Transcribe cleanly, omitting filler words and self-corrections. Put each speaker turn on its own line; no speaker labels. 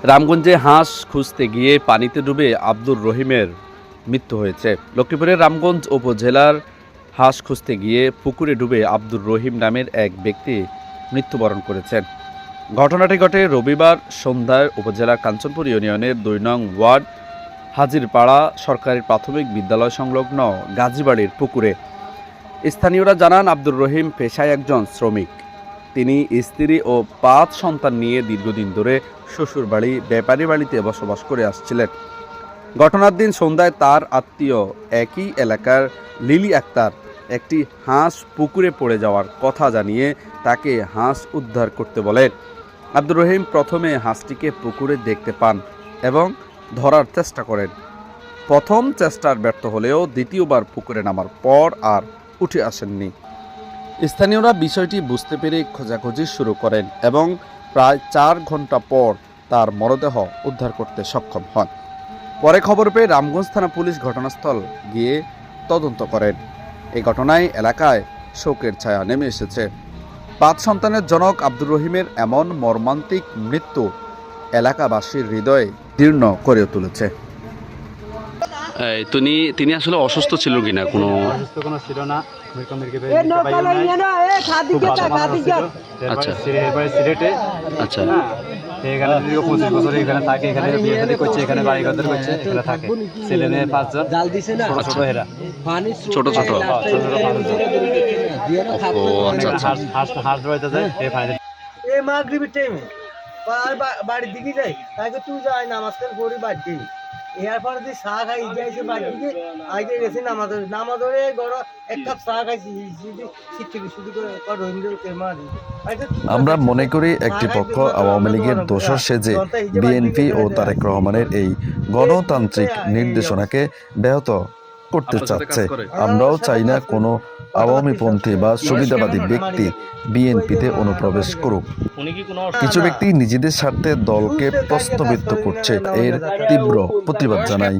রামগঞ্জে হাঁস খুঁজতে গিয়ে পানিতে ডুবে আব্দুর রহিমের মৃত্যু হয়েছে। লক্ষ্মীপুরের রামগঞ্জ উপজেলার হাঁস খুঁজতে গিয়ে পুকুরে ডুবে আব্দুর রহিম নামের এক ব্যক্তি মৃত্যুবরণ করেছেন। ঘটনাটি ঘটে রবিবার সন্ধ্যায় উপজেলার কাঞ্চনপুর ইউনিয়নের ২ নং ওয়ার্ড হাজিরপাড়া সরকারি প্রাথমিক বিদ্যালয় সংলগ্ন গাজীবাড়ির পুকুরে। স্থানীয়রা জানান, আব্দুর রহিম পেশায় একজন শ্রমিক। তিনি স্ত্রী ও ৫ সন্তান নিয়ে দীর্ঘদিন ধরে শ্বশুরবাড়ি ব্যাপারী বাড়িতে বসবাস করে আসছিলেন। ঘটনার দিন সন্ধ্যায় তার আত্মীয় একই এলাকার লিলি আক্তার একটি হাঁস পুকুরে পড়ে যাওয়ার কথা জানিয়ে তাকে হাঁস উদ্ধার করতে বলেন। আব্দুর রহিম প্রথমে হাঁসটিকে পুকুরে দেখতে পান এবং ধরার চেষ্টা করেন। প্রথম চেষ্টার ব্যর্থ হলেও দ্বিতীয়বার পুকুরে নামার পর আর উঠে আসেননি। স্থানীয়রা বিষয়টি বুঝতে পেরে খোঁজাখুঁজি শুরু করেন এবং প্রায় ৪ ঘন্টা পর তার মরদেহ উদ্ধার করতে সক্ষম হন। পরে খবর পেয়ে রামগঞ্জ থানা পুলিশ ঘটনাস্থল গিয়ে তদন্ত করেন। এই ঘটনায় এলাকায় শোকের ছায়া নেমে এসেছে। ৫ সন্তানের জনক আব্দুর রহিমের এমন মর্মান্তিক মৃত্যু এলাকাবাসীর হৃদয়ে দীর্ণ করে তুলেছে। তিনি আসলে অসুস্থ ছিল কিনা? কোনো
অসুস্থ কোনো ছিল না।
আচ্ছা
সিলেটে
আচ্ছা
এখানে দীর্ঘ 25 বছর এখানে থাকে, এখানে বিয়ে শাদী করছে, এখানে বাড়ি ঘর করছে, এখানে থাকে। ছেলে মেয়ে 5 জন, ছোট ছোট এরা,
ছোট ছোট। ও আচ্ছা আচ্ছা।
হাঁস রয়েছে যায় এই পানিতে।
এই মাগরিবের টাইমে বাড়ির দিকে যাই, তাকে তুই যাই নামাজ পড়ি বাড়ি দিই। এরপরে যে চা খাই যাইছে বাড়ি দিকে, আগে গেছি নামাজ ধরে গড় 1 কাপ চা খাইছি শুধু করে রহিমকে মারি।
আমরা মনে করি একটি পক্ষ আওয়ামী লীগের দোসর সেজে বিএনপি ও তারেক রহমানের এই গণতান্ত্রিক নির্দেশনাকে ব্যাহত করতে চাচ্ছে। আমরাও চাই না কোনো আওয়ামীপন্থী বা সুবিধাবাদী ব্যক্তি বিএনপিতে অনুপ্রবেশ করুক। কিছু ব্যক্তি নিজেদের স্বার্থে দলকে প্রশ্নবিদ্ধ করছে, এর তীব্র প্রতিবাদ জানাই।